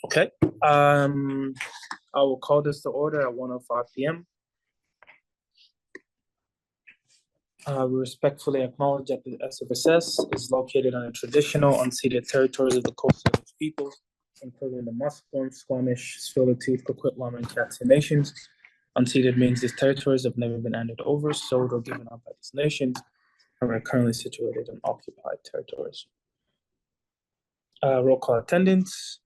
Okay, I will call this to order at 1:05 p.m. We respectfully acknowledge that the SFSS is located on the traditional unceded territories of the Coast Salish peoples, including the Musqueam, Squamish, Tsleil-Waututh, Coquitlam, and Catskill nations. Unceded means these territories have never been handed over, sold, or given up by these nations, and are currently situated in occupied territories. Roll call attendance.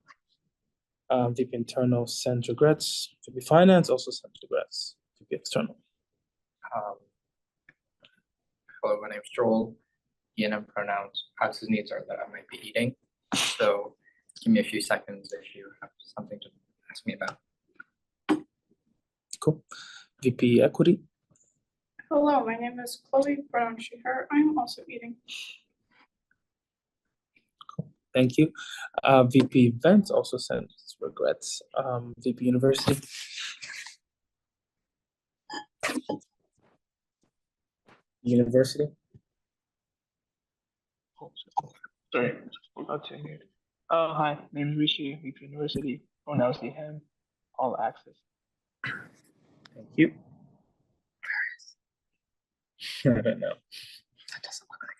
VP Internal sends regrets. VP Finance also sends regrets. VP External. Hello, my name is Joel. ENM pronouns. Alex's needs are that I might be eating. So give me a few seconds if you have something to ask me about. Cool. VP Equity. Hello, my name is Chloe, pronoun she, her. I'm also eating. Cool. Thank you. VP Events also sends regrets. VP University. University. Sorry, forgot to mute. Hi, name is Rishi, VP University, pronouns he, him, all access. Thank you. I don't know. That doesn't look like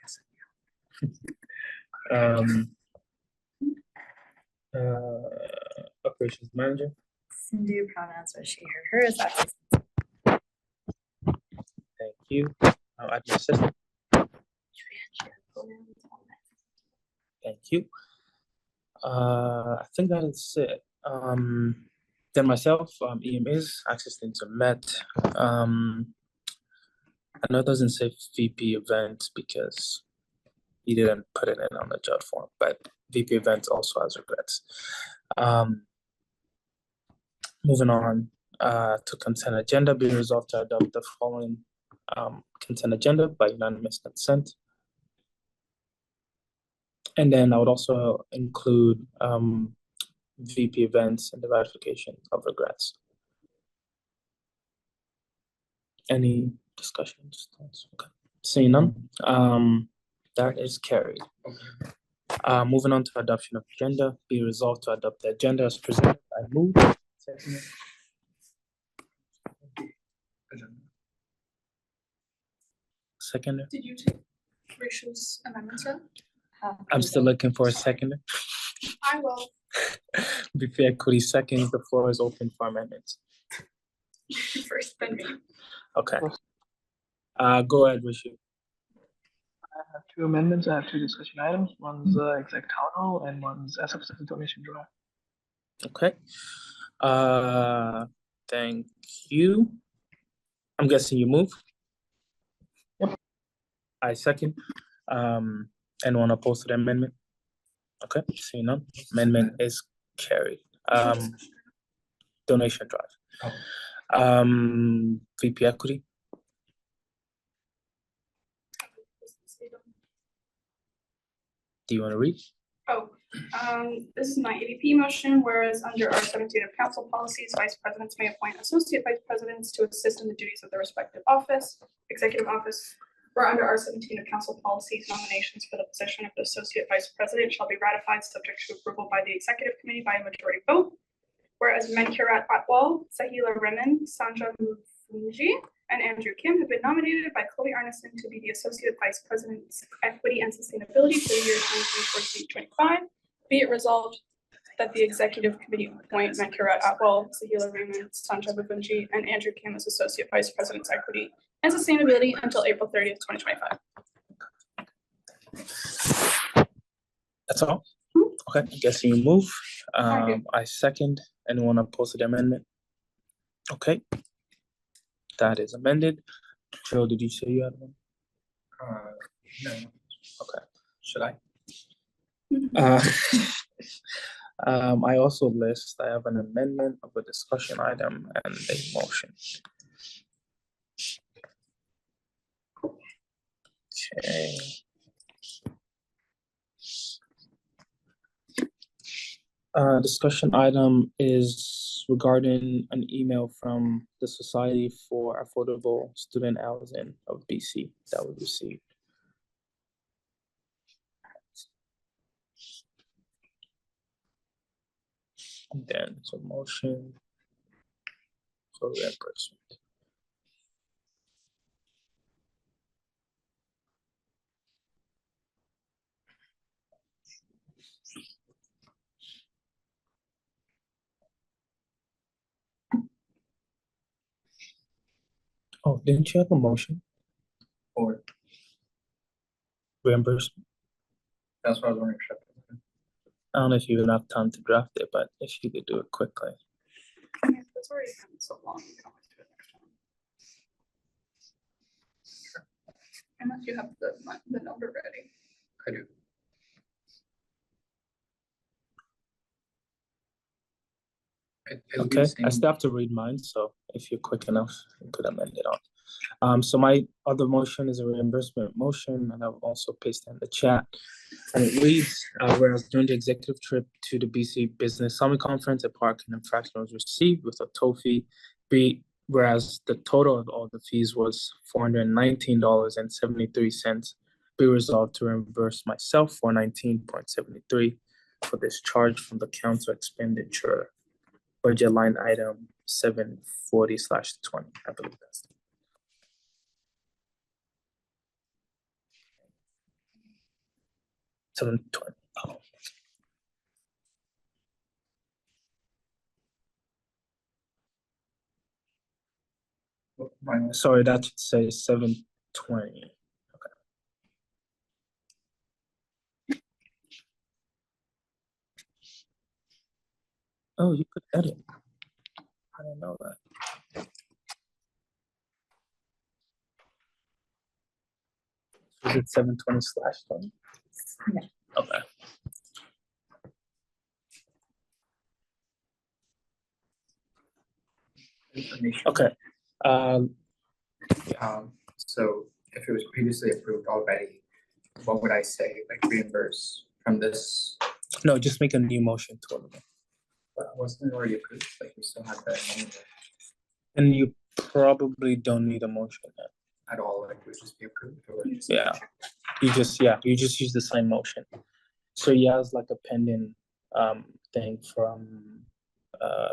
a Operations Manager. Cindy, pronouns are she, her, hers. Access. Thank you. Admin Assistant. Thank you. I think that is it. Then myself, EM is access things are met. I know it doesn't say VP events because he didn't put it in on the job form, but VP events also has regrets. Moving on to consent agenda, be resolved to adopt the following consent agenda by unanimous consent. And then I would also include VP events and the ratification of regrets. Any discussions? Okay. Seeing none, that is carried. Moving on to adoption of agenda, be resolved to adopt the agenda as presented. I move. Seconder. Did you take Rachel's amendments yet? I'm still looking for a seconder. I will. VP Equity seconds. The floor is open for amendments. First, then me. Okay. Go ahead, Rishi. I have two amendments. I have two discussion items. One's exec town hall and one's SFSS donation draft. Okay. Thank you. I'm guessing you move. Yep. I second. Anyone opposed to the amendment? Okay, seeing none. Amendment is carried. Donation drive. VP Equity. Do you want to read? This is my ADP motion, whereas under R17 of council policies, vice presidents may appoint associate vice presidents to assist in the duties of their respective office, executive office, where under R17 of council policies, nominations for the position of the associate vice president shall be ratified subject to approval by the executive committee by a majority vote. Whereas Menkirat Atwal, Sahila Remen, Sanja Mufunji, and Andrew Kim have been nominated by Chloe Arneson to be the associate vice president's equity and sustainability for the year 2024-2025. Be it resolved that the executive committee appoint Menkirat Atwal, Sahila Remen, Sanja Mufunji, and Andrew Kim as associate vice president's equity and sustainability until April 30th, 2025. That's all? Okay, I guess you move. I second. Anyone opposed to the amendment? Okay. That is amended. Joe, did you say you had one? no. Okay. Should I? I also list, I have an amendment of a discussion item and a motion. Okay. Discussion item is regarding an email from the Society for Affordable Student Housing of BC that we received. And then it's a motion for reimbursement. Oh, didn't you have a motion Or reimbursement? that's what I was wondering. I don't know if you have enough time to draft it, but if you could do it quickly. Yeah, it's already been so long. We can always do it next time. Unless you have the number ready. I do. It would be Okay, the I same- still have to read mine, so if you're quick enough, you could amend it on. So my other motion is a reimbursement motion, and I'll also paste in the chat. And it reads, whereas during the executive trip to the BC Business Summit Conference, a parking infraction was received with a toll fee. Whereas the total of all the fees was $419.73. Be resolved to reimburse myself for 19.73 for this charge from the council expenditure budget line item 740/20. I believe that's. 720. Oh. Mine was- Sorry, that should say 720. Oh, you could edit. I didn't know that. Is it 720/20? Yeah. Okay. Information. Okay. So if it was previously approved already, what would I say, like reimburse from this? No, just make a new motion to it. But wasn't it already approved? Like we still have that money And you probably don't need a motion then. at all, like it would just be approved or? You just Yeah. need to check. You just use the same motion. So yeah, it's like a pending thing from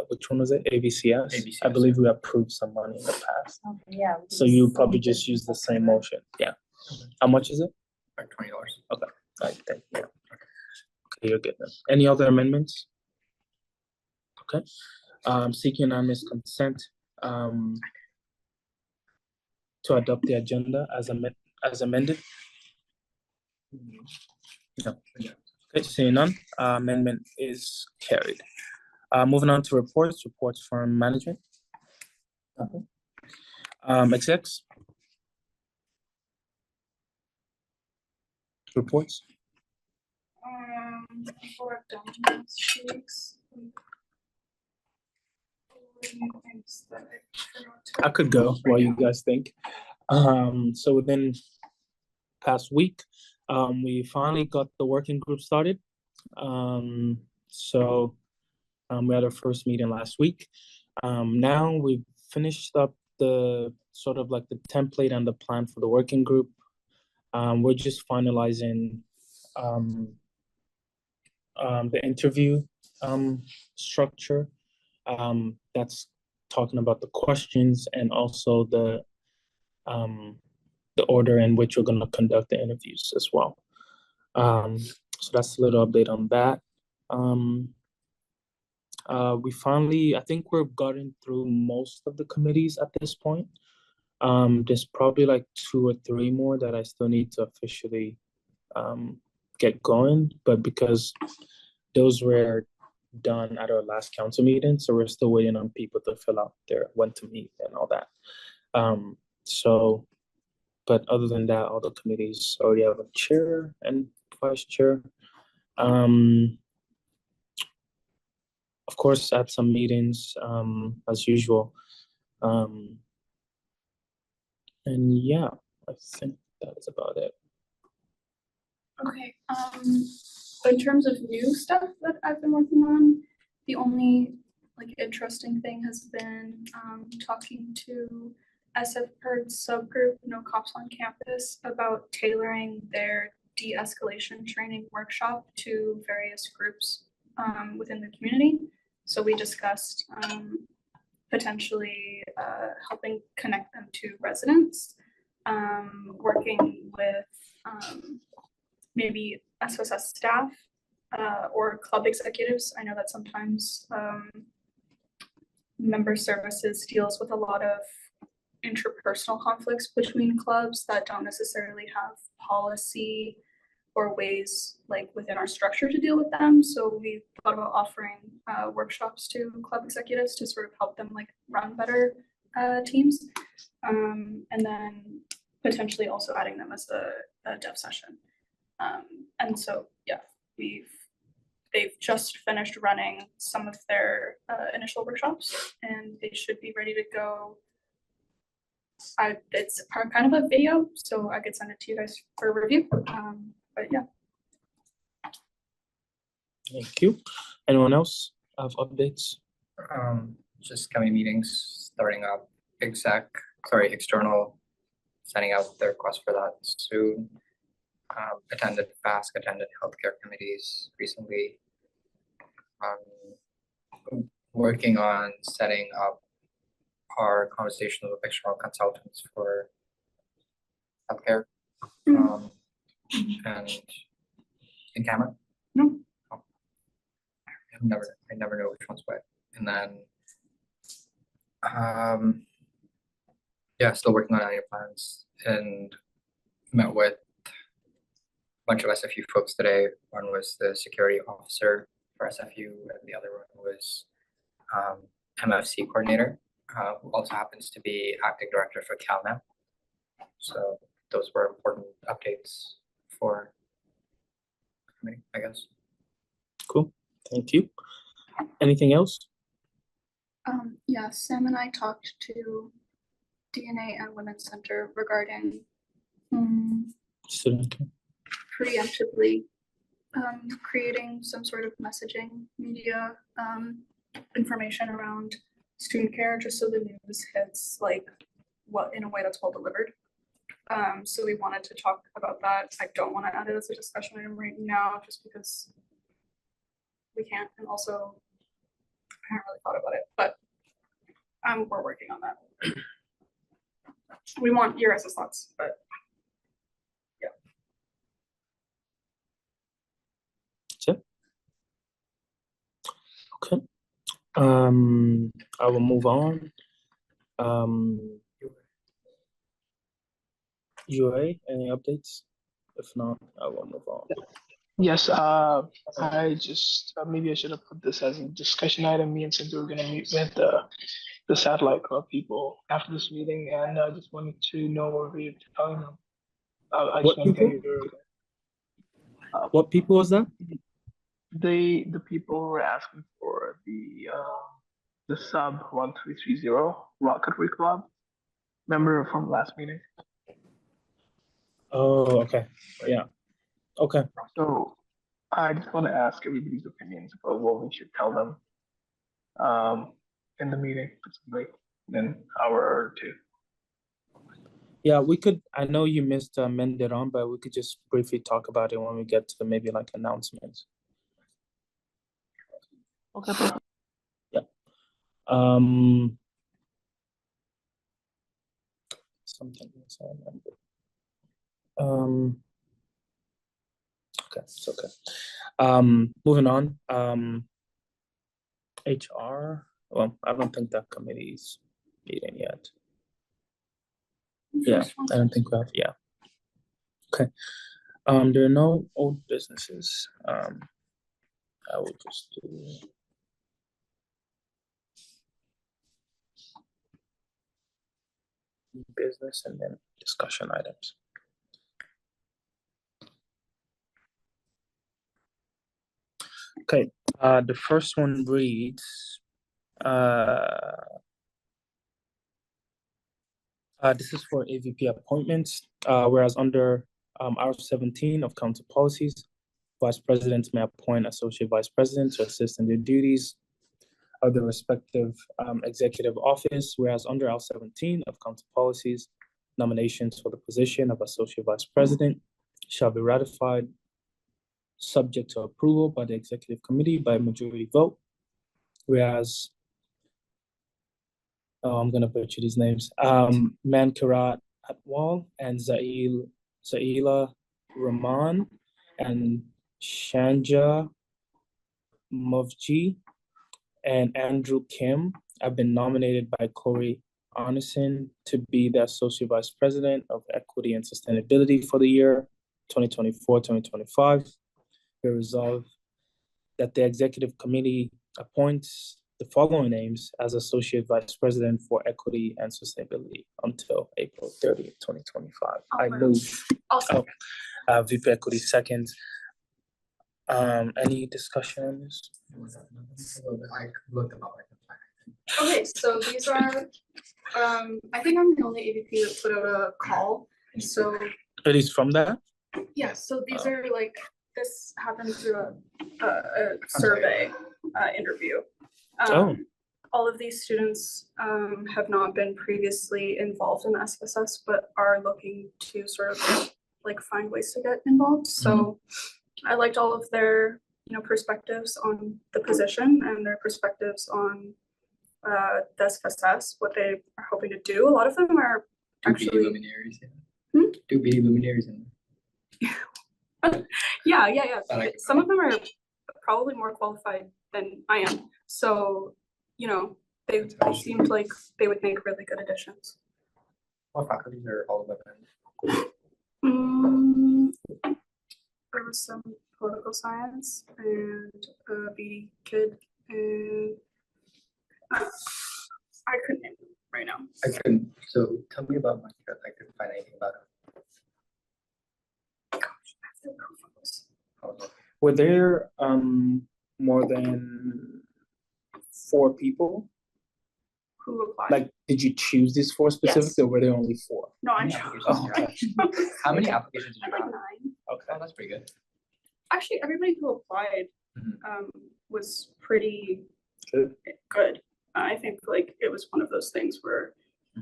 which one was it? ABCS. I ABCS, believe we approved some money in the past. Okay, yeah. we So can you see probably this just use the up same there. motion. Yeah. How much is it? Like $20. I think, yeah. Okay, you're good then. Any other amendments? Okay. Seeking unanimous consent to adopt the agenda as amended. No. Okay, seeing none, amendment is carried. Moving on to reports from management. Nothing. Execs. Reports. Before I've done these sheets. I could go while you guys think. So within past week, we finally got the working group started. So we had our first meeting last week. Now we've finished up the sort of like the template and the plan for the working group. We're just finalizing the interview structure. That's talking about the questions and also the order in which we're going to conduct the interviews as well. So that's a little update on that. We finally, I think we've gotten through most of the committees at this point. There's probably like 2 or 3 more that I still need to officially get going, but because those were done at our last council meeting, so we're still waiting on people to fill out their when to meet and all that. So, but other than that, all the committees already have a chair and vice chair. Of course, at some meetings, as usual. And yeah, I think that is about it. Okay, in terms of new stuff that I've been working on, the only like interesting thing has been talking to SF-PERD's subgroup, No Cops on Campus, about tailoring their de-escalation training workshop to various groups within the community. So we discussed potentially helping connect them to residents, working with maybe SFSS staff or club executives. I know that sometimes member services deals with a lot of interpersonal conflicts between clubs that don't necessarily have policy or ways like within our structure to deal with them. So we thought about offering workshops to club executives to sort of help them like run better teams. And then potentially also adding them as a dev session. And so, yeah, they've just finished running some of their initial workshops and they should be ready to go. It's kind of a video, so I could send it to you guys for review. But yeah. Thank you. Anyone else have updates? Just coming meetings starting up, external, sending out the request for that soon. Attended FASC, attended healthcare committees recently. Working on setting up our conversations with external consultants for healthcare. And in camera. No. Oh. I never know which one's what. And then yeah, still working on any plans and met with a bunch of SFU folks today. One was the security officer for SFU and the other one was MFC coordinator, who also happens to be acting director for CalNet. So those were important updates for the committee, I guess. Cool, thank you. Anything else? Yeah, Sam and I talked to DNA and Women's Center regarding Student care. preemptively creating some sort of messaging media information around student care, just so the news hits like what in a way that's well delivered. So we wanted to talk about that. I don't want to add it as a discussion item right now, just because we can't, and also I haven't really thought about it, but we're working on that. We want your guys' thoughts, but yeah. That's it. Okay. I will move on. UA, any updates? If not, I will move on. Yes, I just maybe I should have put this as a discussion item. Me and Cynthia were going to meet with the satellite club people after this meeting, and I just wanted to know what we were telling them. I What just want to people? get your What people was that? the people who were asking for the sub 1330 Rocketry Club. Remember from last meeting? Oh, okay. Yeah. Okay. So I just want to ask everybody's opinions about what we should tell them in the meeting, like in an hour or two. Yeah, we could. I know you missed Mended on, but we could just briefly talk about it when we get to maybe like announcements. Okay, perfect. Yeah. Something else I remember. Okay, it's okay. Moving on. HR. Well, I don't think that committee's meeting yet. Yeah, I don't think we have. Yeah. Okay. There are no old businesses. I will just do business and then discussion items. Okay. The first one reads. This is for AVP appointments. Whereas under R17 of Council Policies, Vice Presidents may appoint Associate Vice Presidents to assist in their duties of the respective executive office, whereas under R17 of Council Policies, nominations for the position of Associate Vice President shall be ratified subject to approval by the Executive Committee by majority vote. whereas, oh, I'm gonna butcher these names, Mankarat Atwal and Zaila Rahman and Shanja Movji and Andrew Kim have been nominated by Corey Arneson to be the Associate Vice President of Equity and Sustainability for the year 2024-2025. Be resolved that the Executive Committee appoints the following names as Associate Vice President for Equity and Sustainability until April 30th, 2025. I move. Also, VP Equity seconds. Any discussion on this? I looked about like the plan. okay, so these are, I think I'm the only AVP that put out a call, so, It is from that? yeah, so these are like, this happened through a survey, interview. Oh. All of these students, have not been previously involved in SFSS, but are looking to sort of like find ways to get involved, so I liked all of their, perspectives on the position and their perspectives on the SFSS, what they are hoping to do. A lot of them are Do be actually, luminaries, Hmm? Do be luminaries in yeah. I like it. Some of them are probably more qualified than I am. So, they seemed like they would make really good additions. What faculties are all women? There was some political science and a BD kid and I couldn't name them right now. I couldn't, so tell me about my, I couldn't find anything about it. Gosh, I have their profiles. How was it? Were there more than 4 people? Who applied? Like, did you choose these 4 specifically, Yes. or were there only 4? No, I How many chose. applications Oh, okay. How many applications did I you had have? like 9. Okay. Oh, that's pretty good. Actually, everybody who applied Mhm. was pretty Good. good. I think like it was one of those things where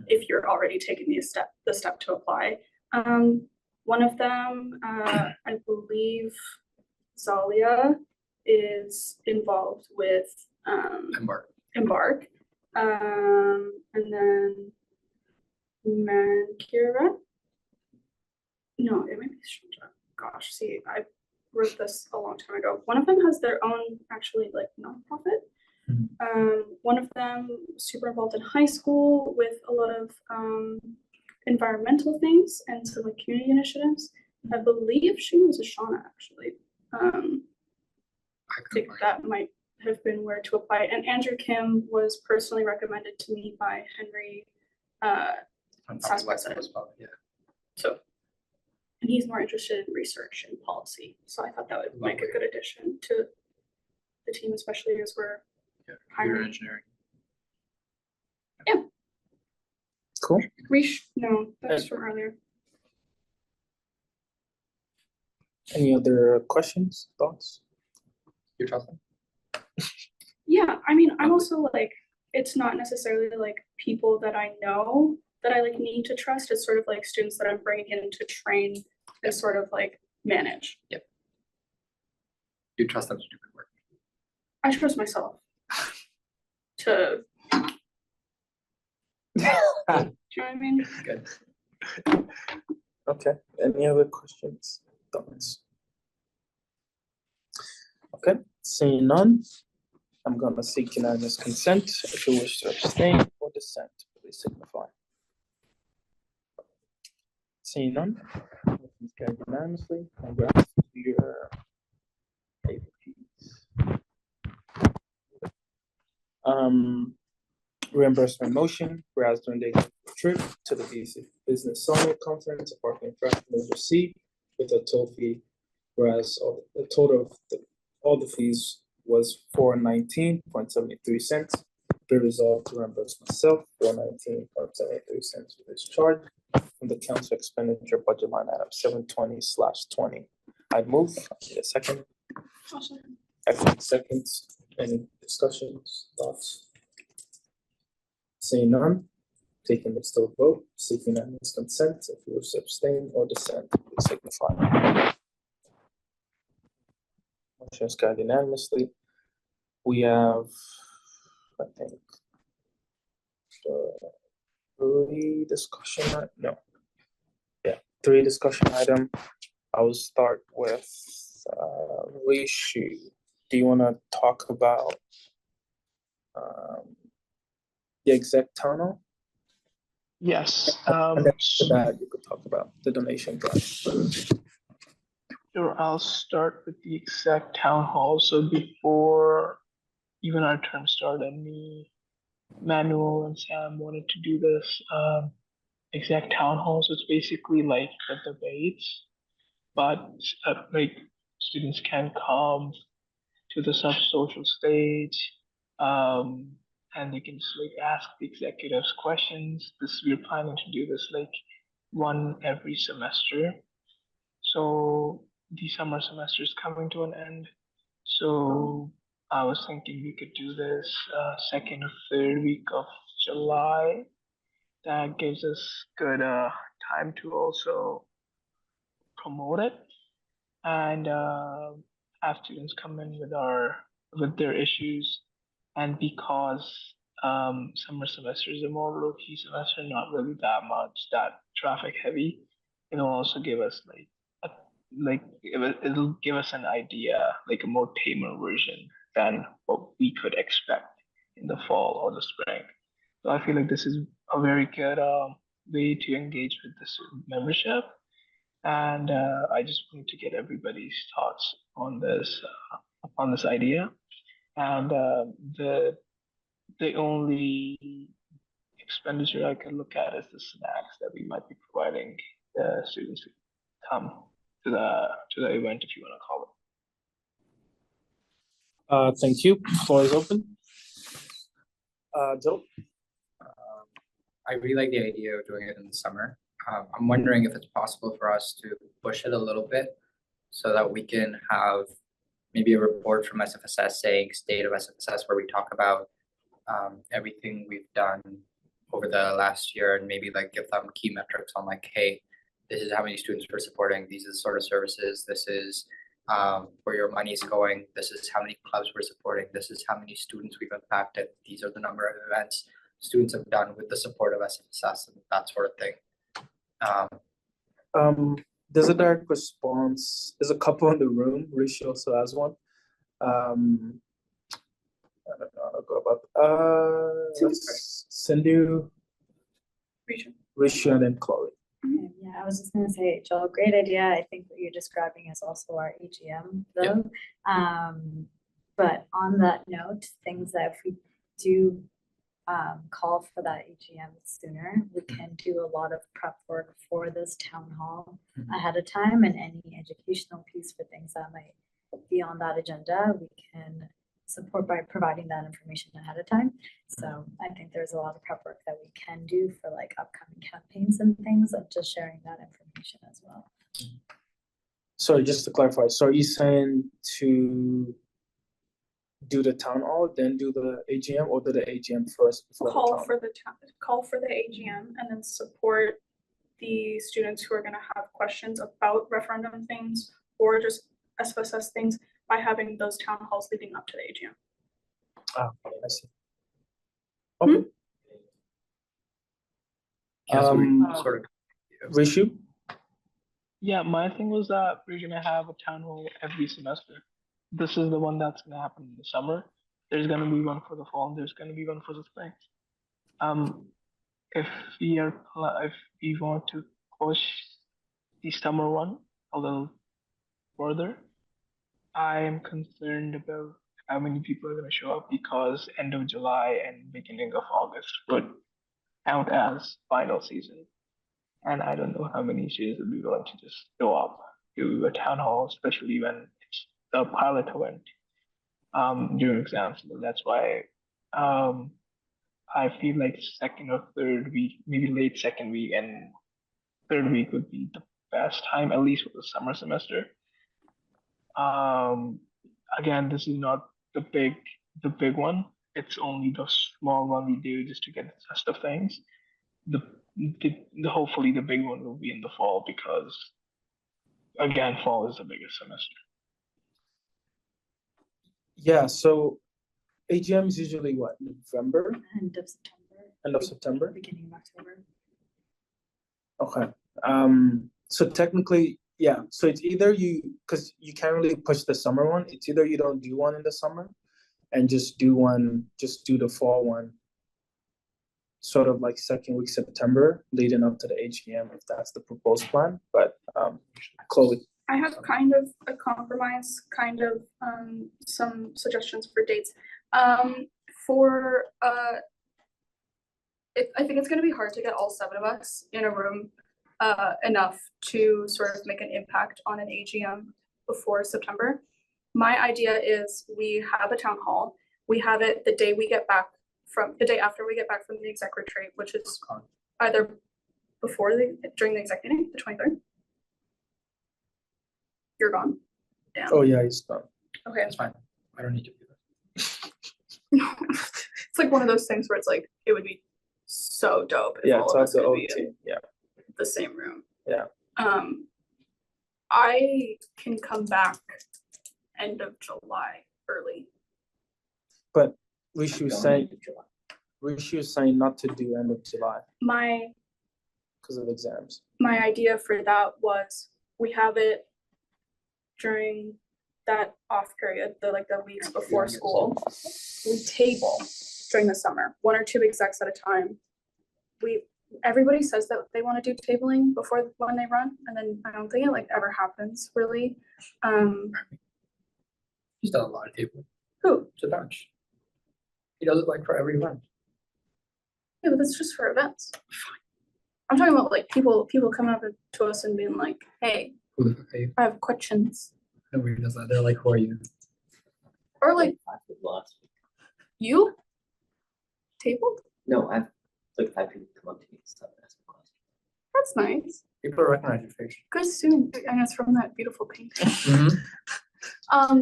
if you're already taking the step to apply. One of them, I believe Zalia is involved with Embark. And then Mankira. No, it might be Shanja. Gosh, see, I wrote this a long time ago. One of them has their own actually like nonprofit. One of them super involved in high school with a lot of environmental things and some like community initiatives. I believe she was a Shauna actually. I think that might have been where to apply. And Andrew Kim was personally recommended to me by Henry Sass-President. as well, yeah. So, and he's more interested in research and policy. So I thought that would make a good addition to the team, especially as we're Computer engineering. Cool. no, that's from earlier. Any other questions, thoughts? You're trusting? Yeah, I mean, I'm also like, it's not necessarily like people that I know that I like need to trust. It's sort of like students that I'm bringing in to train and sort of like manage. You trust them to do good work. I trust myself to. Do you know what I mean? Good. Okay, any other questions, thoughts? Okay, seeing none, I'm gonna seek unanimous consent. If you wish to abstain or dissent, please signify. Seeing none, motion carried unanimously. Congrats to your AVPs. Reimbursement motion, whereas during the trip to the Business Summit Conference, a parking infraction was received with a toll fee, whereas the total of all the fees was $419.73. Be resolved to reimburse myself $419.73 for this charge from the council expenditure budget line item 720/20. I move. I need a second. Excellent seconds. Any discussions, thoughts? Seeing none, taking this to a vote, seeking unanimous consent. If you wish to abstain or dissent, please signify. Motion is carried unanimously. We have I think. Three discussion item. I will start with Rishu. Do you want to talk about the exec tunnel? Yes. And then after that, you could talk about the donation drive. Sure, I'll start with the exec town hall. So before even our term started, me, Manuel, and Sam wanted to do this exec town hall. So it's basically like the debates, but like students can come to the sub-social stage, and they can just like ask the executives questions. We're planning to do this like one every semester. So the summer semester is coming to an end. So I was thinking we could do this second or third week of July. That gives us good time to also promote it and have students come in with their issues. And because summer semester is a more low key semester, not really that traffic heavy, it'll also give us it'll give us an idea, like a more tamer version than what we could expect in the fall or the spring. So I feel like this is a very good way to engage with the student membership. And I just wanted to get everybody's thoughts on this idea. And the only expenditure I can look at is the snacks that we might be providing the students who come to the event, if you want to call it. Thank you. Floor is open. Joe? I really like the idea of doing it in the summer. I'm wondering if it's possible for us to push it a little bit so that we can have maybe a report from SFSS saying state of SFSS where we talk about everything we've done over the last year and maybe like give them key metrics on like, hey, this is how many students we're supporting, these are the sort of services, this is where your money is going, this is how many clubs we're supporting, this is how many students we've impacted, these are the number of events students have done with the support of SFSS and that sort of thing. There's a direct response. There's a couple in the room. Rishi also has one. I don't know how to go about Sindhu, Rishi, and then Chloe. Okay, yeah, I was just gonna say, Joel, great idea. I think what you're describing is also our AGM though. But on that note, things that if we do call for that AGM sooner, we can do a lot of prep work for this town hall ahead of time, and any educational piece for things that might be on that agenda, we can support by providing that information ahead of time. So I think there's a lot of prep work that we can do for like upcoming campaigns and things, of just sharing that information as well. Sorry, just to clarify, so are you saying to do the town hall, then do the AGM, or do the AGM first before Call the for the AGM and then support the students who are gonna have questions about referendum things or just SFSS things by having those town halls leading up to the AGM. Ah, I see. Okay. Yeah, so we sort of Rishu? Yeah, my thing was that we're gonna have a town hall every semester. This is the one that's gonna happen in the summer. There's gonna be one for the fall, and there's gonna be one for the spring. If we want to push the summer one a little further, I am concerned about how many people are gonna show up, because end of July and beginning of August would count as final season. And I don't know how many students will be willing to just show up to a town hall, especially when it's the pilot event during exams. So that's why I feel like second or third week, maybe late second week and third week would be the best time, at least for the summer semester. Again, this is not the big one. It's only the small one we do just to get the test of things. Hopefully the big one will be in the fall, because again, fall is the biggest semester. Yeah, so AGM is usually what, November, End of September, end of September? beginning of October. Okay, so technically, yeah, so it's either you, because you can't really push the summer one, it's either you don't do one in the summer and just do the fall one, sort of like second week September, leading up to the AGM, if that's the proposed plan, but, Chloe. I have kind of a compromise, some suggestions for dates. For, I think it's gonna be hard to get all 7 of us in a room, enough to sort of make an impact on an AGM before September. My idea is we have a town hall, we have it the day after we get back from the exec retreat, which is either during the exec meeting, the 23rd. You're gone. Damn. Oh, yeah, he's done. Okay. That's fine. I don't need to do that. It's like one of those things where it's like, it would be so dope if Yeah, all it's of at us the could be OT, in yeah. the same room. Yeah. I can come back end of July early. But Rishi was saying not to do end of July My because of exams. idea for that was we have it during that off period, the weeks before school. We table during the summer, 1 or 2 execs at a time. Everybody says that they want to do tabling when they run, and then I don't think it ever happens really. He's done a lot of people. Who? It's a bunch. He does it for every event. Yeah, but that's just for events. I'm talking about people coming up to us and being like, hey, Hey, I have questions. nobody does that. They're like, who are you? Or you tabled? No, I've 5 people come up to me and stuff and ask me questions. That's nice. People recognize your face. Good student, and it's from that beautiful painting.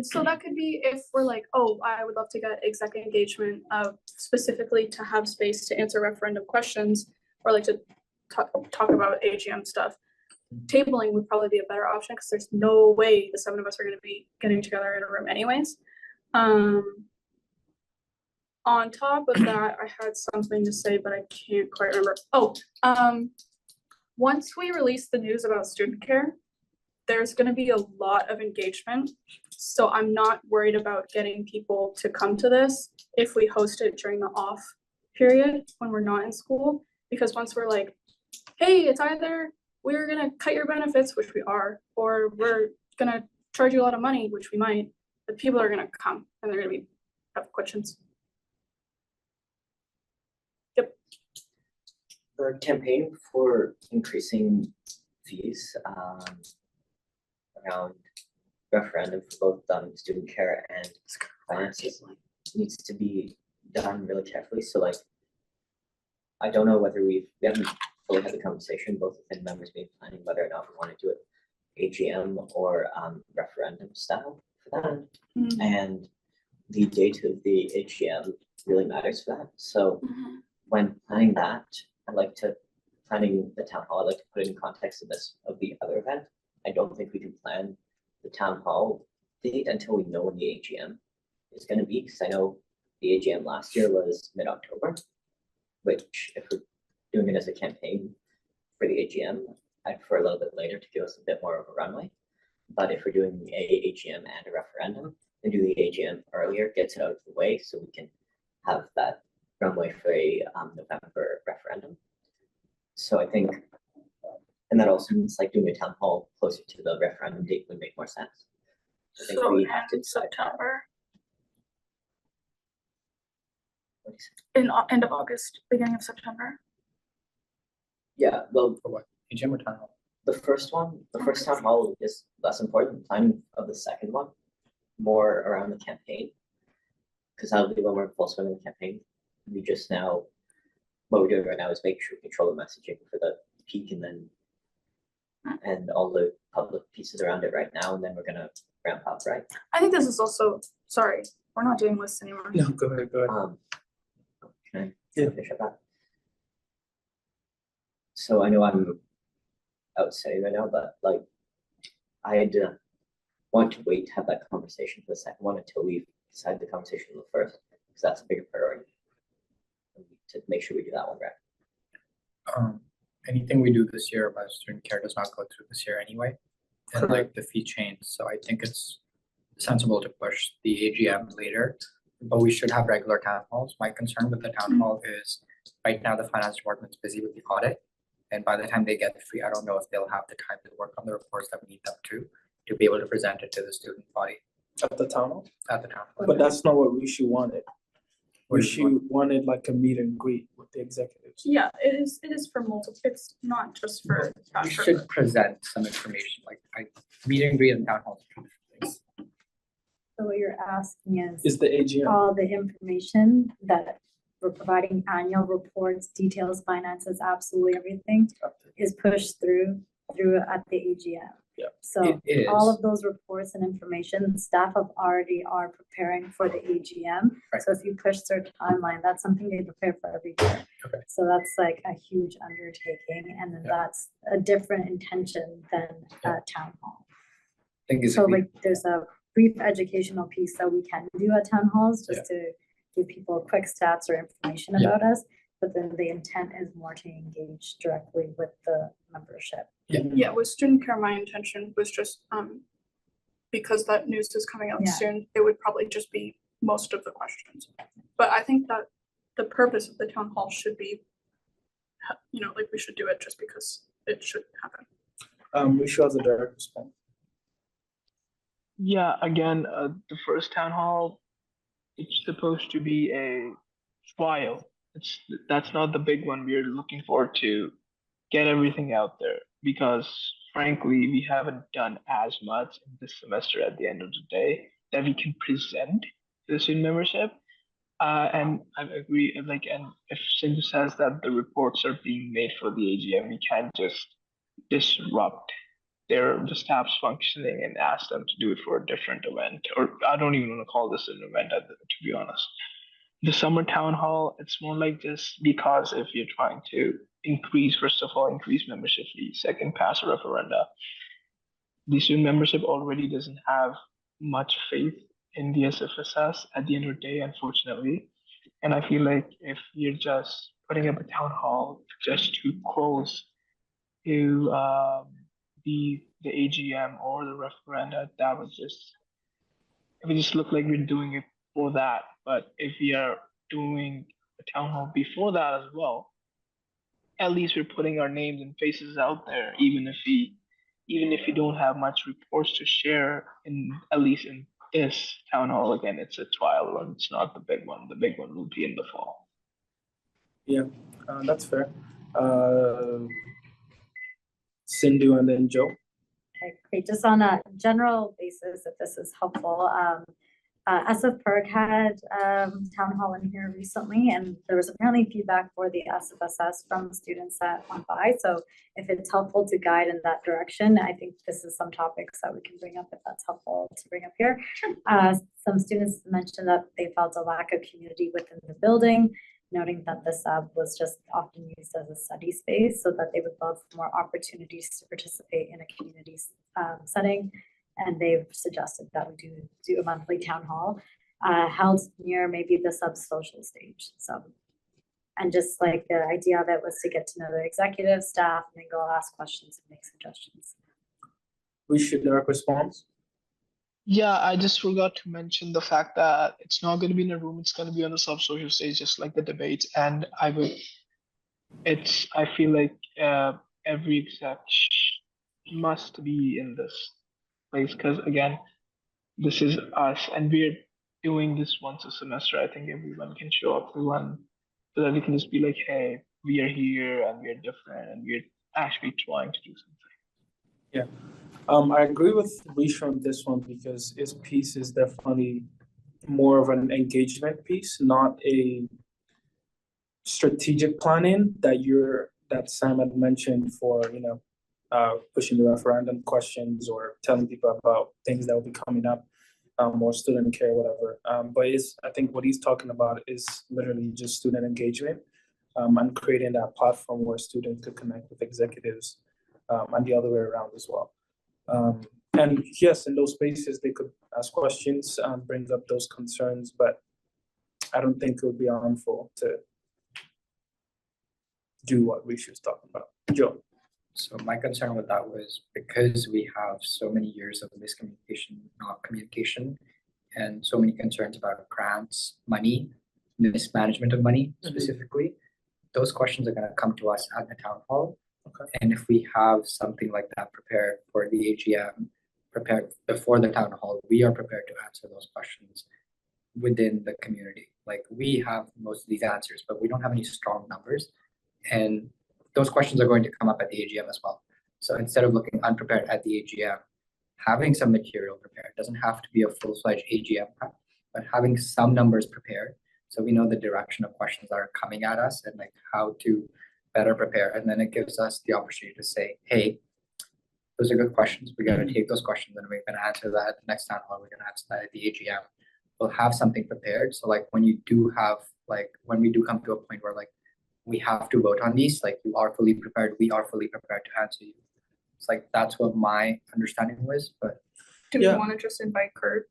So that could be if we're like, oh, I would love to get exec engagement, specifically to have space to answer referendum questions, or to talk about AGM stuff. Tabling would probably be a better option because there's no way the 7 of us are going to be getting together in a room anyways. On top of that, I had something to say, but I can't quite remember. Once we release the news about student care, there's going to be a lot of engagement. So I'm not worried about getting people to come to this if we host it during the off period when we're not in school. Because once we're like, hey, it's either we're going to cut your benefits, which we are, or we're going to charge you a lot of money, which we might, but people are going to come and they're going to have questions. The campaign for increasing fees around referendum for both student care and finances needs to be done really carefully. So I don't know whether we haven't fully had the conversation both within members being planning whether or not we want to do it AGM or referendum style for that. And the date of the AGM really matters for that. So when planning that, planning the town hall, I'd like to put it in context of the other event. I don't think we can plan the town hall date until we know when the AGM is going to be, because I know the AGM last year was mid-October, which if we're doing it as a campaign for the AGM, I'd prefer a little bit later to give us a bit more of a runway. But if we're doing a AGM and a referendum, then do the AGM earlier, gets it out of the way so we can have that runway for a November referendum. So I think, and that also means doing a town hall closer to the referendum date would make more sense. I think we have to decide September. what do you say? In end of August, beginning of September. Yeah, well, For what? AGM or town hall? the first town hall is less important. Planning of the second one, more around the campaign, because that'll be when we're full swing in the campaign. We just now, what we're doing right now is make sure we control the messaging for the peak and all the public pieces around it right now, and then we're gonna ramp up, right? I think this is also, sorry, we're not doing lists anymore. No, go ahead. Can I Yeah. finish up that? So I know I'm outside right now, but I'd want to wait to have that conversation for the second one until we've decided the conversation on the first. because that's a bigger priority. To make sure we do that one right. Anything we do this year about student care does not go through this year anyway. And like the fee change, so I think it's sensible to push the AGM later, but we should have regular town halls. My concern with the town hall is right now the finance department's busy with the audit. And by the time they get free, I don't know if they'll have the time to work on the reports that we need them to be able to present it to the student body At the town hall? at the town hall. But that's not what Rishi wanted. What do you Rishi wanted like a meet and greet with the executives. Yeah, it is for multiple, it's not just for that We purpose. should present some information, like meet and greet and town hall. So what you're asking Is the AGM? all the information that we're providing, annual reports, details, finances, absolutely everything is pushed through at the AGM. Yeah. So It all is. of those reports and information, staff already are preparing for the AGM. Right. So if you push their timeline, that's something they prepare for every year. Okay. So that's like a huge undertaking, and then Yeah. that's a different intention than Yeah. town hall. Thing is, So if we- like, there's a brief educational piece that we can do at town halls, just to give people quick stats or information Yeah. about us. But then the intent is more to engage directly with the membership. Yeah, with student care, my intention was just, because that news is coming out Yeah. soon, it would probably just be most of the questions. But I think that the purpose of the town hall should be, like, we should do it just because it should happen. Rishi has a direct response. Yeah, again, the first town hall, it's supposed to be a trial. That's not the big one. We're looking forward to get everything out there because frankly, we haven't done as much in this semester at the end of the day that we can present to the student membership. And I agree, and if Sindhu says that the reports are being made for the AGM, we can't just disrupt the staff's functioning and ask them to do it for a different event. Or I don't even want to call this an event, to be honest. The summer town hall, it's more like just because if you're trying to increase membership fees, second pass a referenda, the student membership already doesn't have much faith in the SFSS at the end of the day, unfortunately. And I feel like if you're just putting up a town hall just too close to the AGM or the referenda, it would just look like we're doing it for that. But if we are doing a town hall before that as well, at least we're putting our names and faces out there, even if we don't have much reports to share at least in this town hall. Again, it's a trial run, it's not the big one. The big one will be in the fall. That's fair. Sindhu and then Joe. Okay, great. Just on a general basis, if this is helpful, SF Perk had town hall in here recently, and there was apparently feedback for the SFSS from students that went by. So if it's helpful to guide in that direction, I think this is some topics that we can bring up if that's helpful to bring up here. Some students mentioned that they felt a lack of community within the building, noting that the sub was just often used as a study space, so that they would love more opportunities to participate in a community setting. And they've suggested that we do a monthly town hall held near maybe the sub-social stage. So, and just like the idea of it was to get to know the executive staff and then go ask questions and make suggestions. We should direct response. Yeah, I just forgot to mention the fact that it's not going to be in a room, it's going to be on the sub-social stage, just like the debates. And I feel like every exec must be in this place, because again, this is us and we're doing this once a semester. I think everyone can show up to one so that we can just be like, hey, we are here and we're different and we're actually trying to do something. Yeah. I agree with Rishi on this one because his piece is definitely more of an engagement piece, not a strategic planning that Sam had mentioned for, pushing the referendum questions or telling people about things that will be coming up, or student care, whatever. But I think what he's talking about is literally just student engagement, and creating that platform where students could connect with executives, and the other way around as well. And yes, in those spaces, they could ask questions, bring up those concerns, but I don't think it would be harmful to do what Rishi was talking about. Joe? So my concern with that was because we have so many years of miscommunication, not communication, and so many concerns about grants, money, mismanagement of money specifically, those questions are gonna come to us at the town hall. Okay. And if we have something like that prepared for the AGM, prepared before the town hall, we are prepared to answer those questions within the community. Like, we have most of these answers, but we don't have any strong numbers. And those questions are going to come up at the AGM as well. So instead of looking unprepared at the AGM, having some material prepared, doesn't have to be a full-fledged AGM prep, but having some numbers prepared, so we know the direction of questions that are coming at us and like how to better prepare. And then it gives us the opportunity to say, hey, those are good questions. We gotta take those questions and we're gonna answer that at the next town hall. We're gonna answer that at the AGM. We'll have something prepared. So like when you do have, like when we do come to a point where like we have to vote on these, like you are fully prepared, we are fully prepared to answer you. It's like, that's what my understanding was, but Do we Yeah. want to just invite Kurt?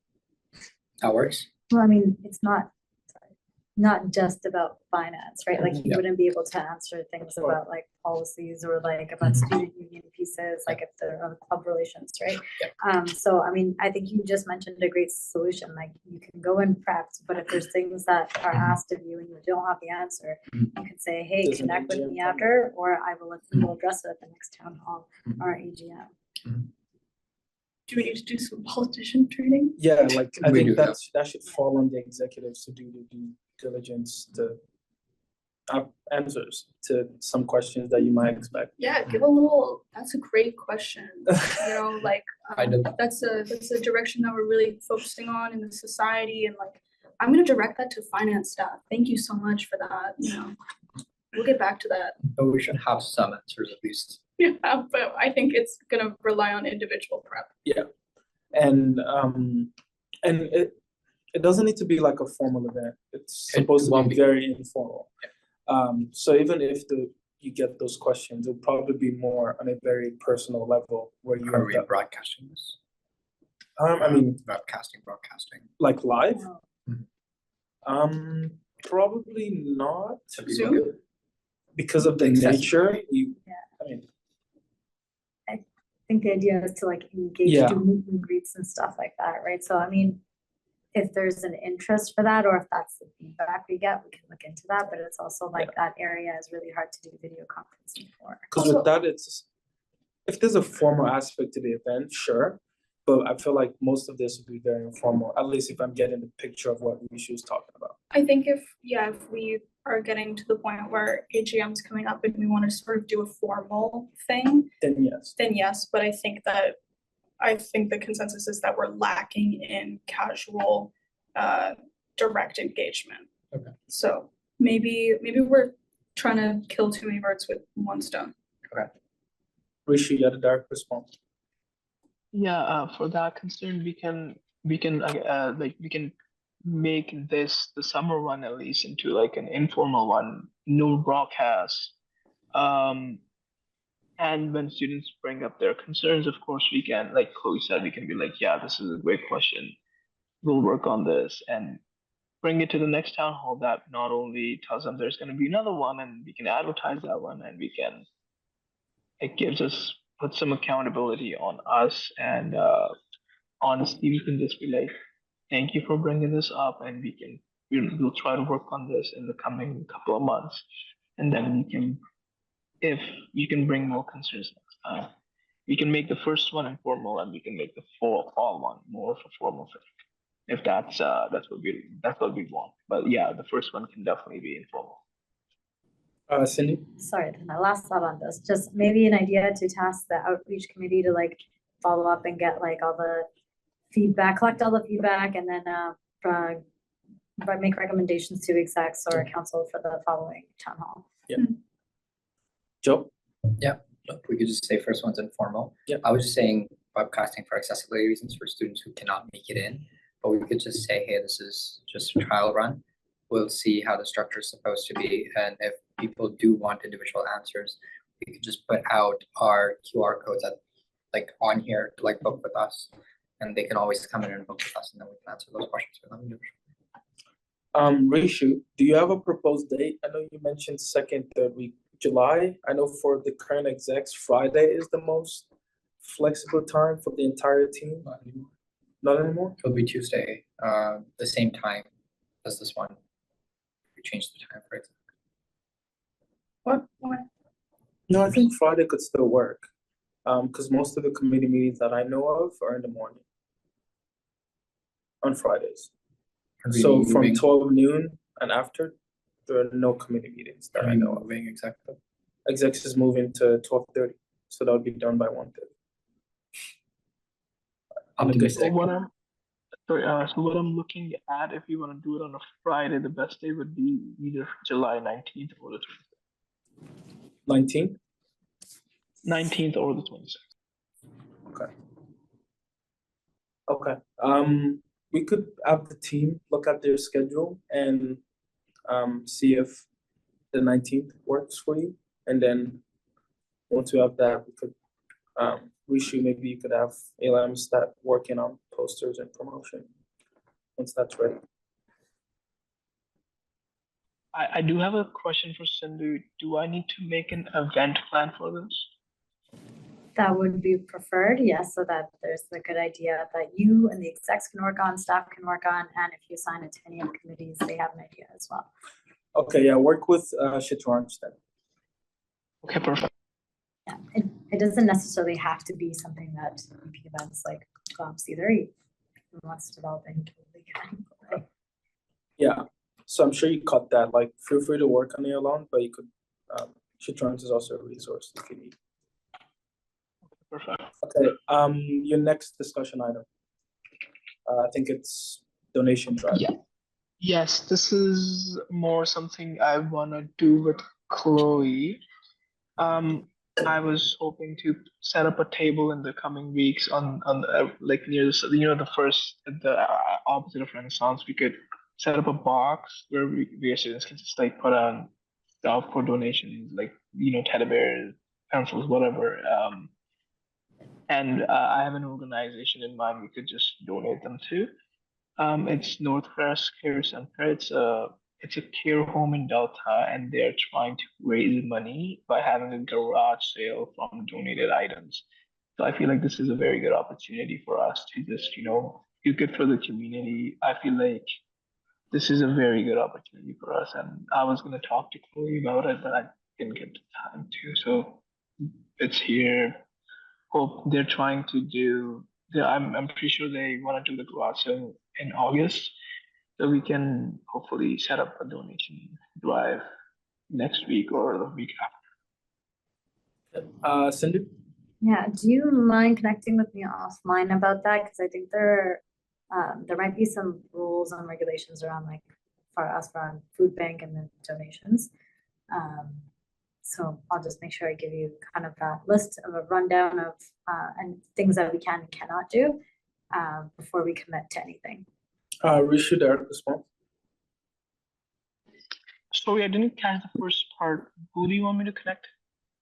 that works. Well, I mean, it's not just about finance, right? Like, you Yeah. wouldn't be able to answer things Sure. about like policies or like about Mhm. student union pieces, like if they're on club relations, right? Yeah. So I mean, I think you just mentioned a great solution, like you can go in prepped, but if there's things that are asked of you and you don't have the answer, Mhm. you can say, hey, There's an connect with AGM me coming. after, or I will we'll address it at the next town hall Mhm. or AGM. Do we need to do some politician training? Yeah, like I We think do, yeah. that should fall on the executives to do the due diligence to have answers to some questions that you might expect. Yeah, give a little, that's a great question. You know, like, I did. that's a direction that we're really focusing on in the society, and like, I'm gonna direct that to finance staff. Thank you so much for that, you know. We'll get back to that. But we should have some answers at least. Yeah, but I think it's gonna rely on individual prep. And it doesn't need to be like a formal event. It's It supposed to won't be be. very informal. So even if you get those questions, it'll probably be more on a very personal level where you Are have we that. broadcasting this? I mean, Broadcasting. like live? Mhm. Probably not, So people Zoom? get- because of the Accessible. nature. Yeah. I mean, I think the idea is to like engage, Yeah. do meet and greets and stuff like that, right? So I mean, if there's an interest for that, or if that's the feedback we get, we can look into that, but it's also like that area is really hard to do video conferencing for. because with that, it's, if there's a formal aspect to the event, sure. But I feel like most of this would be very informal, at least if I'm getting the picture of what Rishi was talking about. I think if we are getting to the point where AGM's coming up and we wanna sort of do a formal thing, Then yes. but I think the consensus is that we're lacking in casual, direct engagement. Okay. So maybe we're trying to kill two many birds with one stone. Rishi, you had a direct response. Yeah, for that concern, we can make this the summer one at least into like an informal one, no broadcast. And when students bring up their concerns, of course, we can, like Chloe said, we can be like, yeah, this is a great question. We'll work on this and bring it to the next town hall. That not only tells them there's going to be another one, and we can advertise that one, and it gives us put some accountability on us, and honestly, we can just be like, thank you for bringing this up, and we'll try to work on this in the coming couple of months, and then if you can bring more concerns next time, we can make the first one informal, and we can make the fall one more of a formal thing. If that's what we want. But yeah, the first one can definitely be informal. Cindy? Sorry, my last thought on this, just maybe an idea to task the outreach committee to like follow up and get like all the feedback, collect all the feedback, and then make recommendations to execs or council for the following town hall. Joe? Look, we could just say first one's informal. Yeah. I was just saying broadcasting for accessibility reasons for students who cannot make it in, but we could just say, hey, this is just a trial run. We'll see how the structure is supposed to be, and if people do want individual answers, we could just put out our QR codes on here to book with us, and they can always come in and book with us, and then we can answer those questions for them. Rishu, do you have a proposed date? I know you mentioned second, third week, July. I know for the current execs, Friday is the most flexible time for the entire team. Not anymore. Not anymore? It'll be Tuesday, the same time as this one. We changed the time for it. What? No, I think Friday could still work. Because most of the committee meetings that I know of are in the morning. On Fridays. So from 12 noon and after, there are no committee meetings that I know of. Moving exactly. Execs is moving to 12:30, so that'll be done by 1:30. Optimistic. So what I'm looking at, if you want to do it on a Friday, the best day would be either July 19th or the 19th? 19th or the 26th. Okay. We could have the team look at their schedule and see if the 19th works for you. And then once we have that, we could maybe you could have ALM start working on posters and promotion once that's ready. I do have a question for Sindhu. Do I need to make an event plan for this? That would be preferred, yes, so that there's a good idea that you and the execs can work on, staff can work on, and if you assign it to any of the committees, they have an idea as well. Okay, yeah, work with Shatranj then. Okay, perfect. Yeah, it doesn't necessarily have to be something that EP events like clubs either. Unless developing totally can. Yeah, so I'm sure you caught that. Like, feel free to work on it alone, but you could. Shatranj is also a resource if you need. Perfect. Okay. Your next discussion item. I think it's donation drive. Yeah. Yes, this is more something I wanna do with Chloe. I was hoping to set up a table in the coming weeks on like near the opposite of Renaissance. We could set up a box where our students can just like put on stuff for donations, like teddy bears, pencils, whatever. And I have an organization in mind we could just donate them to. It's Northwest Care Center. It's a care home in Delta, and they're trying to raise money by having a garage sale from donated items. So I feel like this is a very good opportunity for us to just do good for the community. I feel like this is a very good opportunity for us, and I was gonna talk to Chloe about it, but I didn't get the time to. So it's here. Hope they're trying to do. I'm pretty sure they want to do the garage sale in August, so we can hopefully set up a donation drive next week or the week after. Cindy? Yeah, do you mind connecting with me offline about that? Because I think there might be some rules and regulations around like for us around food bank and then donations. So I'll just make sure I give you kind of a list of a rundown of and things that we can and cannot do before we commit to anything. Rishu, direct response. Sorry, I didn't catch the first part. Who do you want me to connect?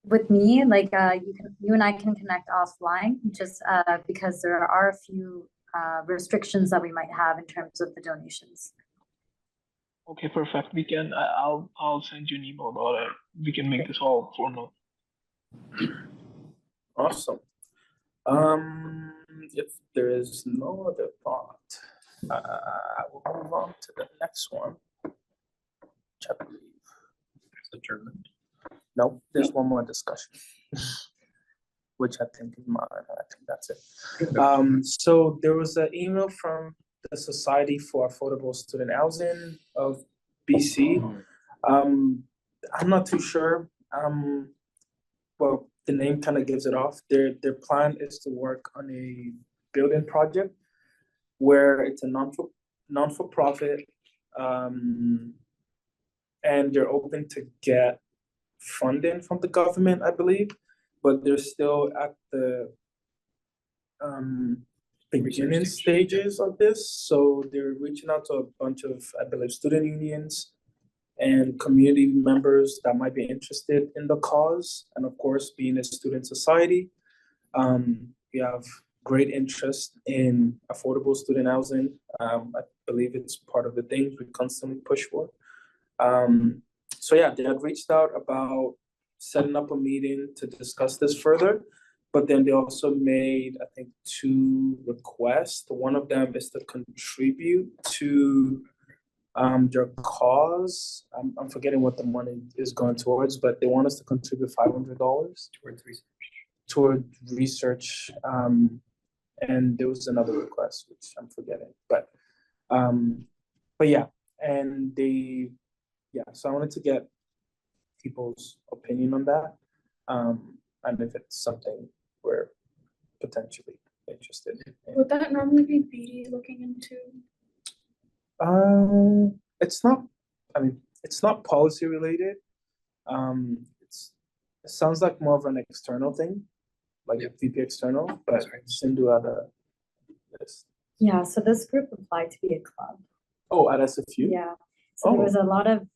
With me, like you and I can connect offline, just because there are a few restrictions that we might have in terms of the donations. Okay, perfect. We can. I'll send you an email about it. We can make this all formal. Awesome. If there is no other thought, I will move on to the next one. Which I believe is adjournment. No, there's one more discussion, which I think is mine. I think that's it. So there was an email from the Society for Affordable Student Housing of BC. I'm not too sure. Well, the name kind of gives it off. Their plan is to work on a building project where it's a non-for-profit, and they're open to get funding from the government, I believe, but they're still at the beginning stages of this. So they're reaching out to a bunch of, I believe, student unions and community members that might be interested in the cause. And of course, being a student society, we have great interest in affordable student housing. I believe it's part of the things we constantly push for. So yeah, they had reached out about setting up a meeting to discuss this further, but then they also made, I think, 2 requests. One of them is to contribute to their cause. I'm forgetting what the money is going towards, but they want us to contribute $500 toward research. And there was another request which I'm forgetting, but yeah, and so I wanted to get people's opinion on that, and if it's something we're potentially interested in. Would that normally be BD looking into? It's not, I mean, it's not policy related. It sounds like more of an external thing, like a VP external, but Sindhu had this. Yeah, so this group applied to be a club. Oh, at SFU? Yeah, so there was a lot of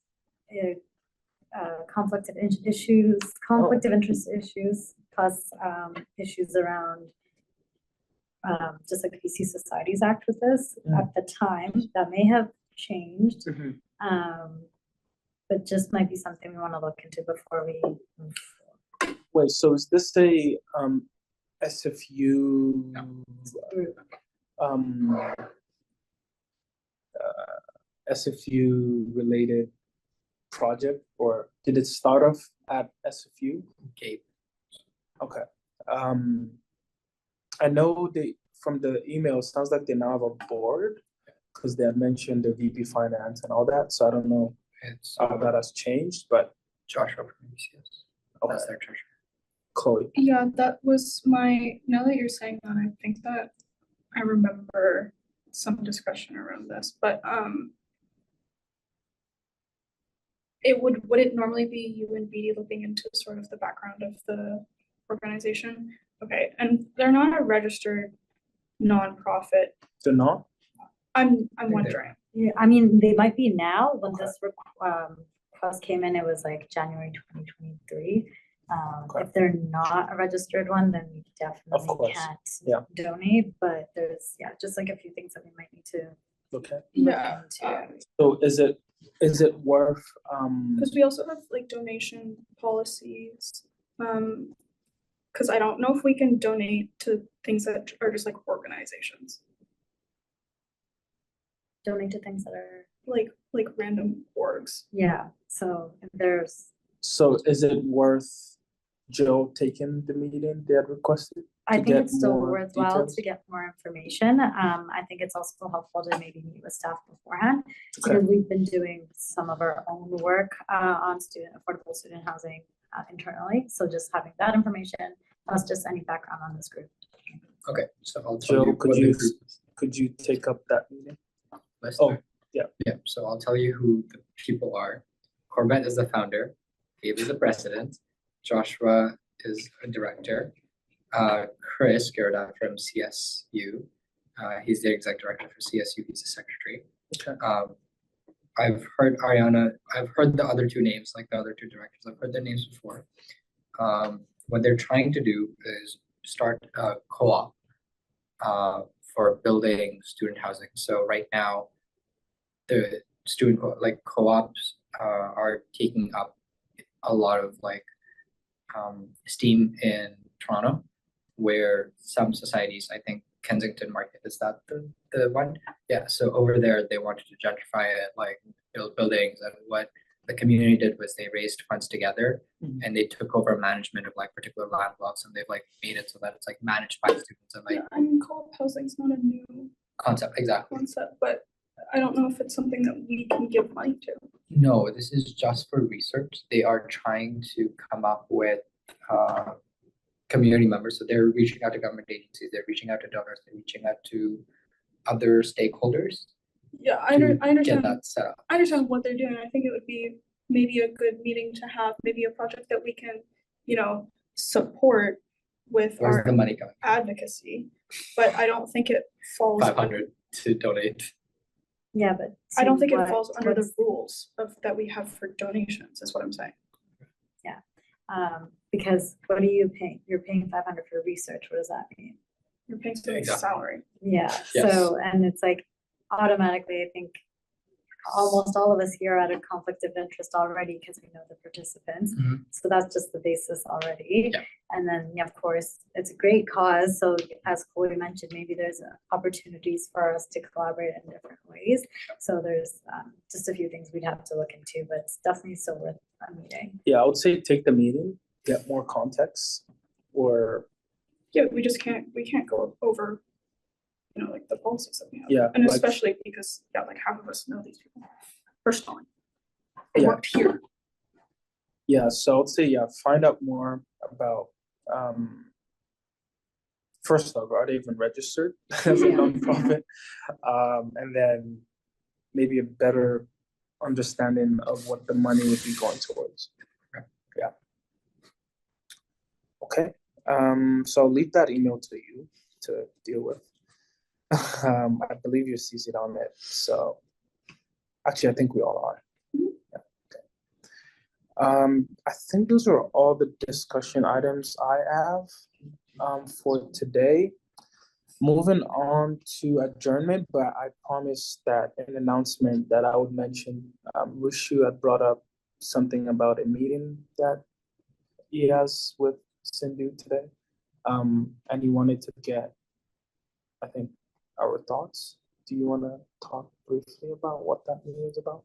conflict of interest issues, plus issues around just like the PC Societies Act with this at the time. That may have changed, but just might be something we want to look into before we move forward. Wait, so is this a SFU SFU related project, or did it start off at SFU? Okay. Okay. I know from the email, it sounds like they now have a board because they had mentioned the VP finance and all that. So I don't know how that has changed, but Joshua from UCS. Okay. That's their treasurer. Chloe. Yeah, that was now that you're saying that, I think that I remember some discussion around this, but would it normally be you and BD looking into sort of the background of the organization? Okay, and they're not a registered nonprofit. They're not? I'm wondering. Yeah, I mean, they might be now. When this request came in, it was like January 2023. If they're not a registered one, then we definitely can't donate. But there's just like a few things that we might need to look at. Yeah. So is it worth Because we also have like donation policies. Because I don't know if we can donate to things that are just like organizations. Donate to things that are like random orgs. Yeah. So if there's. So is it worth Joe taking the meeting they had requested? I think it's still worthwhile to get more information. I think it's also helpful to maybe meet with staff beforehand. Because we've been doing some of our own work on affordable student housing internally. So just having that information, plus just any background on this group. Okay, so I'll tell Joe, you could you take up that meeting? Yeah, so I'll tell you who the people are. Corbett is the founder, Gabe is the president, Joshua is a director, Chris Gerda from CSU, he's the exec director for CSU, he's the secretary. Okay. I've heard Ariana, I've heard the other 2 names, like the other 2 directors, I've heard their names before. What they're trying to do is start a co-op for building student housing. So right now, the student co-ops are taking up a lot of steam in Toronto, where some societies, I think Kensington Market, is that the one? Yeah, so over there they wanted to gentrify it, build buildings, and what the community did was they raised funds together and they took over management of particular land blocks, and they've made it so that it's managed by students and I mean, co-op housing is not a new concept. Exactly. but I don't know if it's something that we can give money to. No, this is just for research. They are trying to come up with community members. So they're reaching out to government agencies, they're reaching out to donors, they're reaching out to other stakeholders. Yeah, I understand. Get that set up. I understand what they're doing. I think it would be maybe a good meeting to have, maybe a project that we can, support with Where's the money coming? Advocacy. But I don't think it falls. 500 to donate. Yeah, but I don't think it falls under the rules that we have for donations, is what I'm saying. Yeah, because what are you paying? You're paying 500 for research. What does that mean? You're paying somebody's salary. Yeah. Yes. So, and it's automatically, I think almost all of us here are at a conflict of interest already because we know the participants. Mhm. So that's just the basis already. Yeah. And then, yeah, of course, it's a great cause. So as Chloe mentioned, maybe there's opportunities for us to collaborate in different ways. So there's just a few things we'd have to look into, but it's definitely still worth a meeting. Yeah, I would say take the meeting, get more context, or Yeah, we can't go over, like the policies that we have. Yeah, And like- especially because, like half of us know these people personally. They Yeah. worked here. yeah. So I would say find out more about. First off, are they even registered as a Yeah. nonprofit? And then maybe a better understanding of what the money would be going towards. Yeah. Okay. So I'll leave that email to you to deal with. I believe you're CC'd on it, so actually I think we all are. Yeah, okay. I think those are all the discussion items I have for today. Moving on to adjournment, but I promised that an announcement that I would mention. Rishu had brought up something about a meeting that he has with Sindhu today. And he wanted to get, I think, our thoughts. Do you want to talk briefly about what that meeting is about?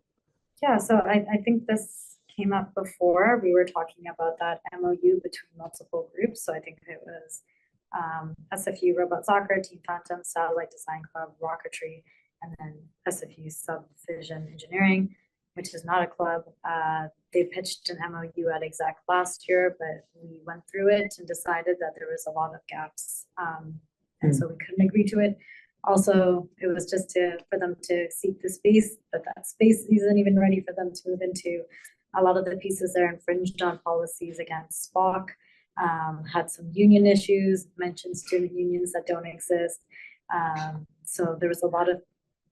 Yeah, so I think this came up before. We were talking about that MOU between multiple groups. So I think it was SFU Robot Soccer, Team Phantom, Satellite Design Club, Rocketry, and then SFU Subvision Engineering, which is not a club. They pitched an MOU at Exec last year, but we went through it and decided that there was a lot of gaps. And so we couldn't agree to it. Also, it was just for them to seek the space, but that space isn't even ready for them to move into. A lot of the pieces there infringed on policies against SPOC, had some union issues, mentioned student unions that don't exist. So there was a lot of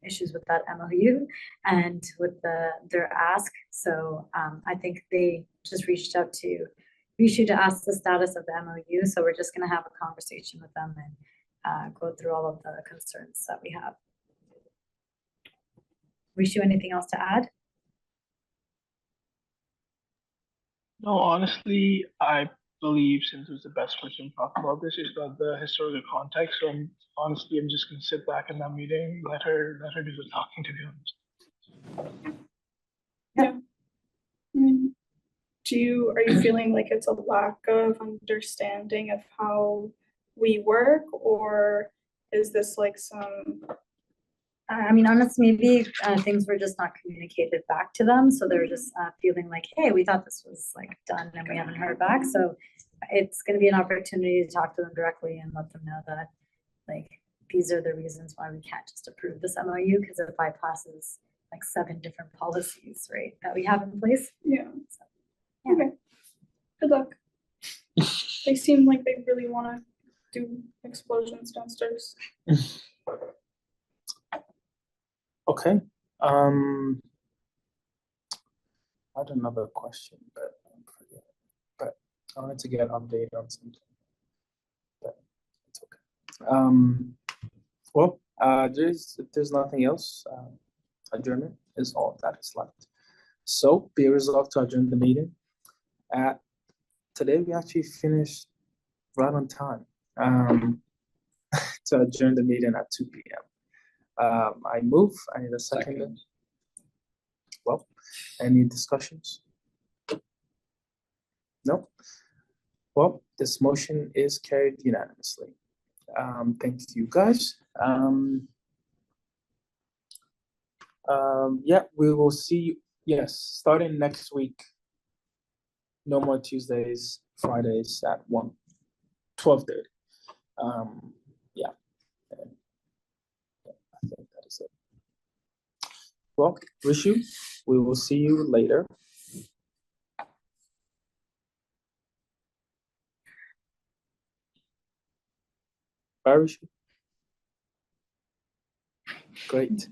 issues with that MOU and with their ask. So I think they just reached out to Rishu to ask the status of the MOU. So we're just going to have a conversation with them and go through all of the concerns that we have. Rishu, anything else to add? No, honestly, I believe Sindhu's the best person to talk about this. She's got the historical context. So I'm just gonna sit back in that meeting, let her do the talking, to be honest. I mean, are you feeling like it's a lack of understanding of how we work, or is this like some, I mean, honestly, maybe things were just not communicated back to them. So they're just feeling like, hey, we thought this was like done and we haven't heard back. So it's going to be an opportunity to talk to them directly and let them know that like these are the reasons why we can't just approve this MOU, because it bypasses like 7 different policies, right, that we have in place. yeah, So, yeah. okay, good luck. They seem like they really wanna do explosions downstairs. Okay. I had another question, but I forget. But I wanted to get an update on something. But it's okay. Well, there's nothing else. Adjournment is all that is left. So be resolved to adjourn the meeting. Today we actually finished right on time. To adjourn the meeting at 2 p.m. I move. I need a second. Well, any discussions? No. Well, this motion is carried unanimously. Thank you, guys. Yeah, we will see. Yes, starting next week. No more Tuesdays, Fridays at 12:30. Yeah. I think that is it. Well, Rishu, we will see you later. Bye, Rishu. Great.